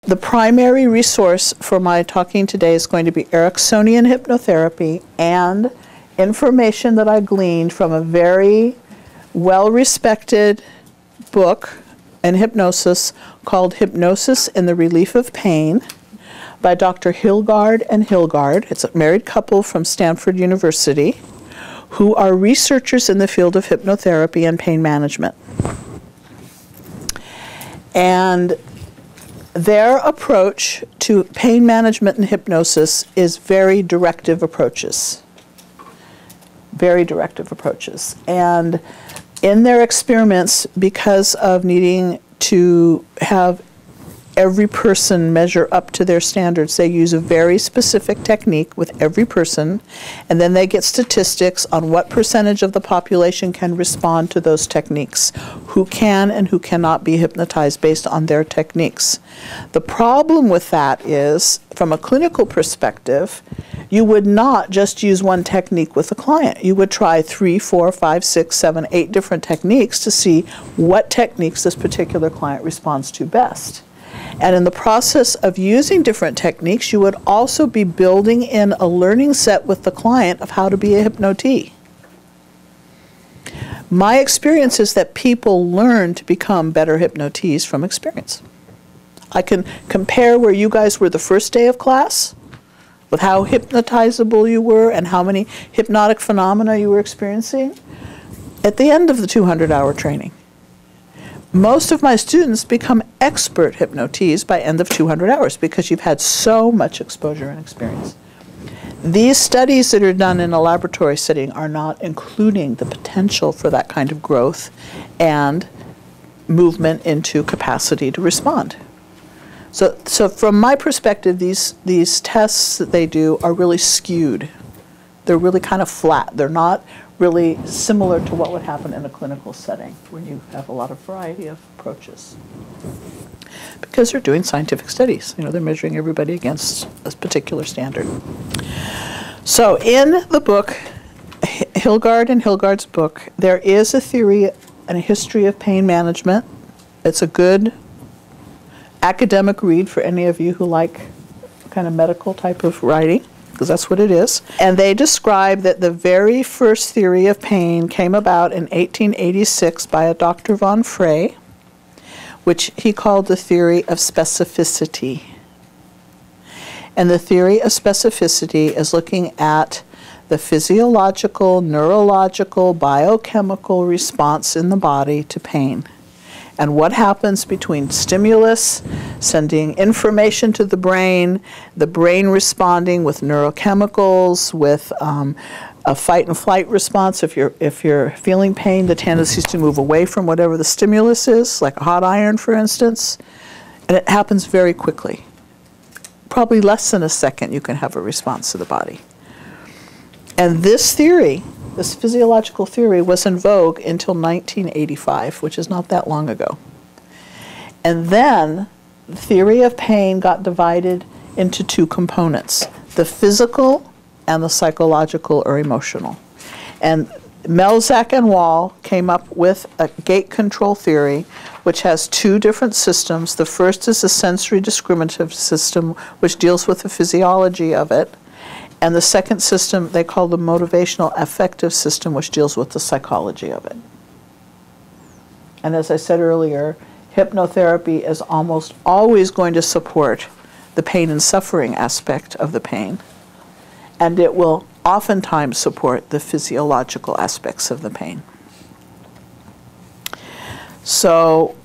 The primary resource for my talking today is going to be Ericksonian hypnotherapy and information that I gleaned from a very well-respected book in hypnosis called Hypnosis in the Relief of Pain by Dr. Hilgard and Hilgard. It's a married couple from Stanford University who are researchers in the field of hypnotherapy and pain management. And their approach to pain management and hypnosis is very directive approaches. Very directive approaches. And in their experiments, because of needing to have every person measure up to their standards, they use a very specific technique with every person, and then they get statistics on what percentage of the population can respond to those techniques, who can and who cannot be hypnotized based on their techniques. The problem with that is, from a clinical perspective, you would not just use one technique with a client. You would try 3, 4, 5, 6, 7, 8 different techniques to see what techniques this particular client responds to best. And in the process of using different techniques, you would also be building in a learning set with the client of how to be a hypnotee. My experience is that people learn to become better hypnotees from experience. I can compare where you guys were the first day of class with how hypnotizable you were and how many hypnotic phenomena you were experiencing at the end of the 200-hour training. Most of my students become expert hypnotees by end of 200 hours because you've had so much exposure and experience. These studies that are done in a laboratory setting are not including the potential for that kind of growth and movement into capacity to respond. So from my perspective, these tests that they do are really skewed. They're really kind of flat. They're not really similar to what would happen in a clinical setting when you have a lot of variety of approaches. Because they're doing scientific studies. You know, they're measuring everybody against a particular standard. So in the book, Hilgard and Hilgard's book, there is a theory and a history of pain management. It's a good academic read for any of you who like kind of medical type of writing, because that's what it is. And they describe that the very first theory of pain came about in 1886 by a Dr. von Frey, which he called the theory of specificity. And the theory of specificity is looking at the physiological, neurological, biochemical response in the body to pain. And what happens between stimulus, sending information to the brain responding with neurochemicals, with a fight and flight response. If you're feeling pain, the tendency is to move away from whatever the stimulus is, like a hot iron, for instance. And it happens very quickly. Probably less than a second you can have a response to the body. And this theory, this physiological theory, was in vogue until 1985, which is not that long ago. And then the theory of pain got divided into two components, the physical and the psychological or emotional. And Melzack and Wall came up with a gate control theory, which has two different systems. The first is a sensory discriminative system, which deals with the physiology of it. And the second system they call the motivational affective system, which deals with the psychology of it. And as I said earlier, hypnotherapy is almost always going to support the pain and suffering aspect of the pain. And it will oftentimes support the physiological aspects of the pain. So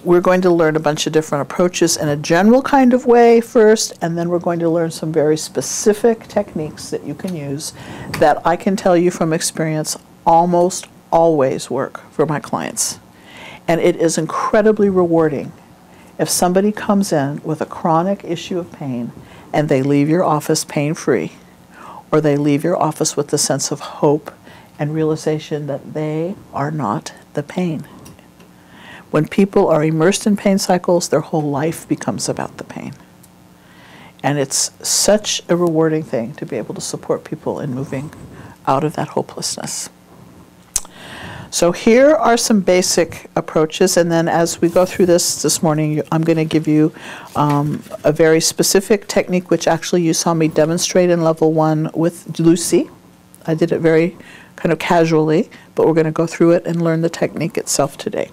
we're going to learn a bunch of different approaches in a general kind of way first, and then we're going to learn some very specific techniques that you can use that I can tell you from experience almost always work for my clients. And it is incredibly rewarding if somebody comes in with a chronic issue of pain and they leave your office pain-free, or they leave your office with the sense of hope and realization that they are not the pain. When people are immersed in pain cycles, their whole life becomes about the pain. And it's such a rewarding thing to be able to support people in moving out of that hopelessness. So here are some basic approaches, and then as we go through this morning, I'm going to give you a very specific technique, which actually you saw me demonstrate in level 1 with Lucy. I did it very kind of casually, but we're going to go through it and learn the technique itself today.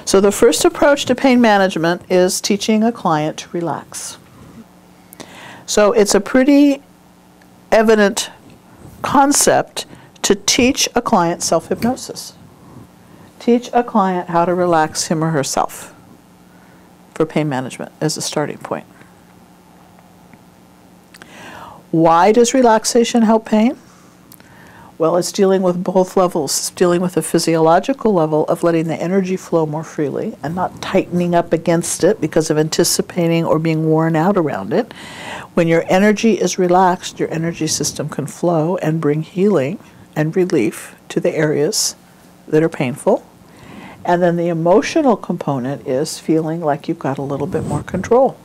So the first approach to pain management is teaching a client to relax. So it's a pretty evident concept to teach a client self-hypnosis. Teach a client how to relax him or herself for pain management as a starting point. Why does relaxation help pain? Well, it's dealing with both levels. It's dealing with the physiological level of letting the energy flow more freely and not tightening up against it because of anticipating or being worn out around it. When your energy is relaxed, your energy system can flow and bring healing and relief to the areas that are painful. And then the emotional component is feeling like you've got a little bit more control.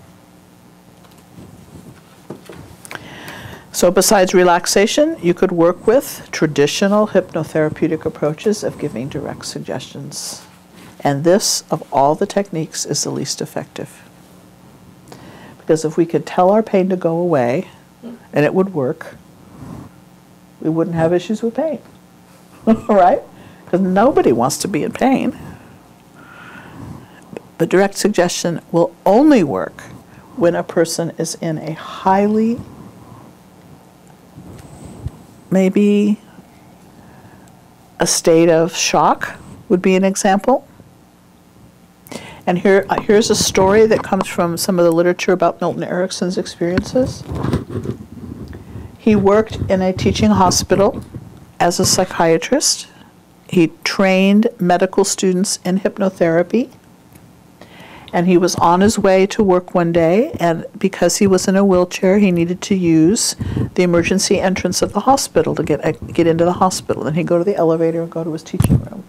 So besides relaxation, you could work with traditional hypnotherapeutic approaches of giving direct suggestions. And this, of all the techniques, is the least effective. Because if we could tell our pain to go away, and it would work, we wouldn't have issues with pain, right? Because nobody wants to be in pain. But direct suggestion will only work when a person is in a highly, maybe a state of shock would be an example. And here's a story that comes from some of the literature about Milton Erickson's experiences. He worked in a teaching hospital as a psychiatrist. He trained medical students in hypnotherapy. And he was on his way to work one day, and because he was in a wheelchair, he needed to use the emergency entrance of the hospital to get into the hospital. And he'd go to the elevator and go to his teaching room.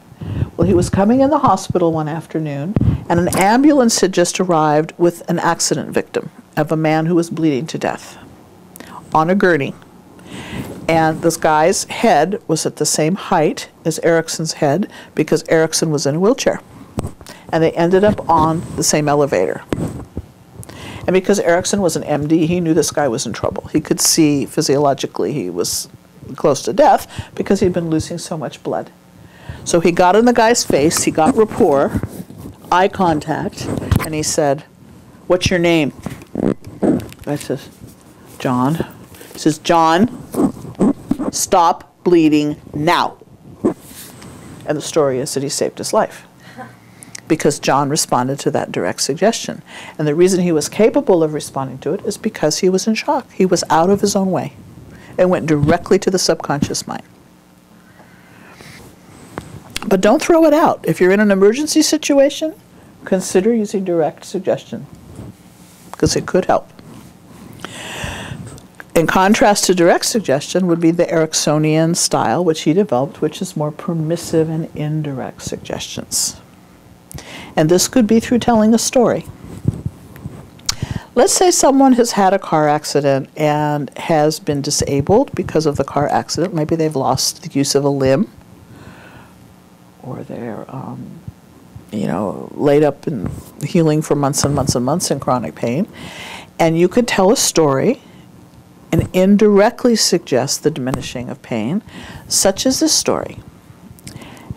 Well, he was coming in the hospital one afternoon, and an ambulance had just arrived with an accident victim of a man who was bleeding to death on a gurney. And this guy's head was at the same height as Erickson's head because Erickson was in a wheelchair. And they ended up on the same elevator. And because Erickson was an MD, he knew this guy was in trouble. He could see physiologically he was close to death because he'd been losing so much blood. So he got in the guy's face, he got rapport, eye contact, and he said, "What's your name?" The guy says, "John." He says, "John, stop bleeding now." And the story is that he saved his life because John responded to that direct suggestion. And the reason he was capable of responding to it is because he was in shock. He was out of his own way and went directly to the subconscious mind. But don't throw it out. If you're in an emergency situation, consider using direct suggestion because it could help. In contrast to direct suggestion would be the Ericksonian style, which he developed, which is more permissive and indirect suggestions. And this could be through telling a story. Let's say someone has had a car accident and has been disabled because of the car accident. Maybe they've lost the use of a limb, or they're laid up and healing for months and months and months in chronic pain. And you could tell a story and indirectly suggest the diminishing of pain, such as this story.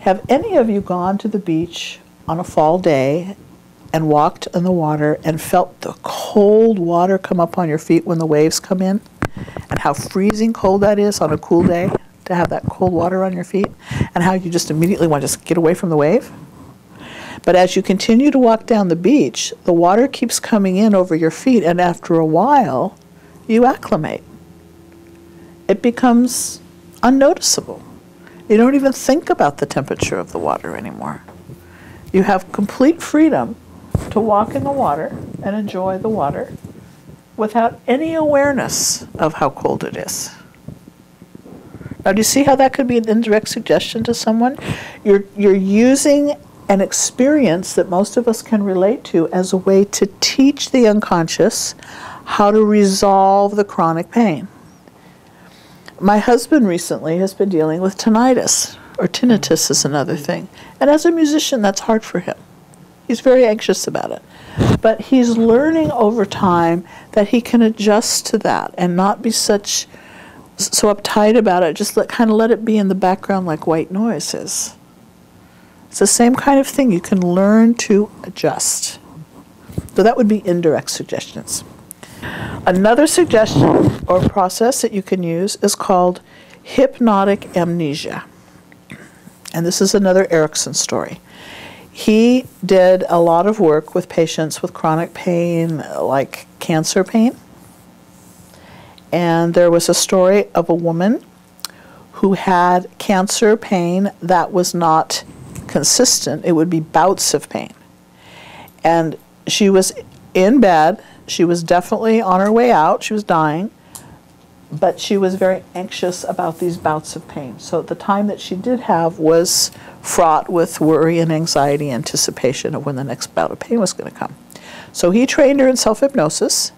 Have any of you gone to the beach on a fall day and walked in the water and felt the cold water come up on your feet when the waves come in? And how freezing cold that is on a cool day to have that cold water on your feet? And how you just immediately want to just get away from the wave? But as you continue to walk down the beach, the water keeps coming in over your feet, and after a while, you acclimate. It becomes unnoticeable. You don't even think about the temperature of the water anymore. You have complete freedom to walk in the water and enjoy the water without any awareness of how cold it is. Now, do you see how that could be an indirect suggestion to someone? You're using an experience that most of us can relate to as a way to teach the unconscious how to resolve the chronic pain. My husband recently has been dealing with tinnitus. Or tinnitus is another thing. And as a musician, that's hard for him. He's very anxious about it. But he's learning over time that he can adjust to that and not be so uptight about it. Just kind of let it be in the background like white noise is. It's the same kind of thing. You can learn to adjust. So that would be indirect suggestions. Another suggestion or process that you can use is called hypnotic amnesia. And this is another Erickson story. He did a lot of work with patients with chronic pain, like cancer pain. And there was a story of a woman who had cancer pain that was not consistent. It would be bouts of pain. And she was in bed. She was definitely on her way out. She was dying. But she was very anxious about these bouts of pain. So the time that she did have was fraught with worry and anxiety, anticipation of when the next bout of pain was going to come. So he trained her in self-hypnosis.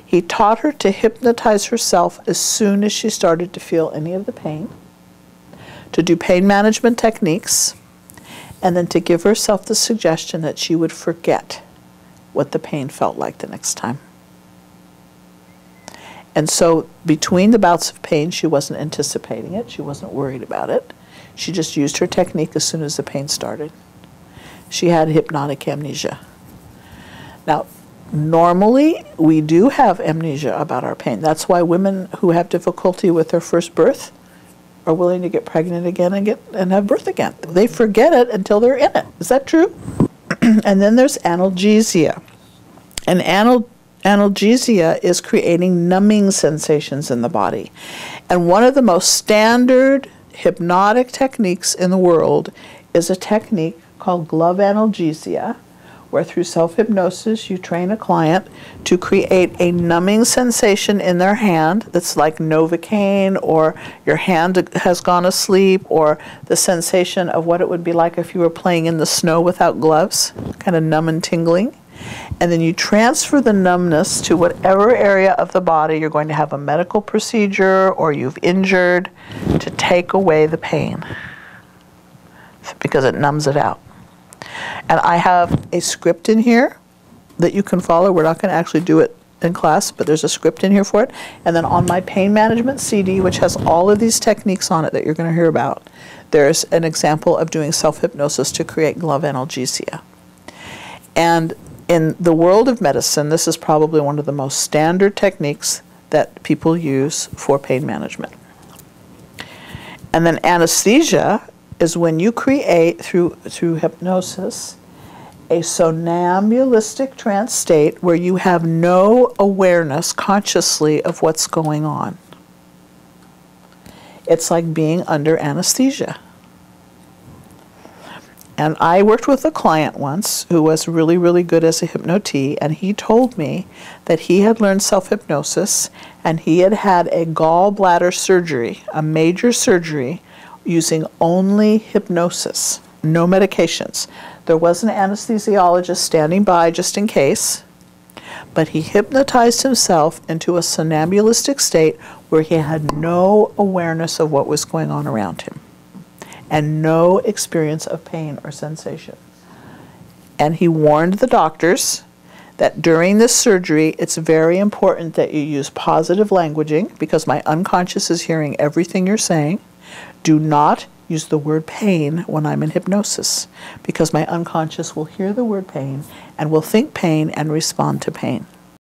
He taught her to hypnotize herself as soon as she started to feel any of the pain, to do pain management techniques, and then to give herself the suggestion that she would forget what the pain felt like the next time. And so between the bouts of pain, she wasn't anticipating it. She wasn't worried about it. She just used her technique as soon as the pain started. She had hypnotic amnesia. Now, normally, we do have amnesia about our pain. That's why women who have difficulty with their first birth are willing to get pregnant again and have birth again. They forget it until they're in it. Is that true? And then there's analgesia. And analgesia is creating numbing sensations in the body. And one of the most standard hypnotic techniques in the world is a technique called glove analgesia, where through self-hypnosis you train a client to create a numbing sensation in their hand that's like Novocaine, or your hand has gone asleep, or the sensation of what it would be like if you were playing in the snow without gloves, kind of numb and tingling. And then you transfer the numbness to whatever area of the body you're going to have a medical procedure or you've injured to take away the pain, because it numbs it out. And I have a script in here that you can follow. We're not going to actually do it in class, but there's a script in here for it. And then on my pain management CD, which has all of these techniques on it that you're going to hear about, there's an example of doing self-hypnosis to create glove analgesia. And in the world of medicine, this is probably one of the most standard techniques that people use for pain management. And then anesthesia is when you create, through hypnosis, a somnambulistic trance state where you have no awareness consciously of what's going on. It's like being under anesthesia. And I worked with a client once who was really, really good as a hypnotist, and he told me that he had learned self-hypnosis, and he had had a gallbladder surgery, a major surgery, using only hypnosis, no medications. There was an anesthesiologist standing by just in case, but he hypnotized himself into a somnambulistic state where he had no awareness of what was going on around him and no experience of pain or sensation. And he warned the doctors that during this surgery, it's very important that you use positive languaging, because my unconscious is hearing everything you're saying. Do not use the word pain when I'm in hypnosis, because my unconscious will hear the word pain and will think pain and respond to pain.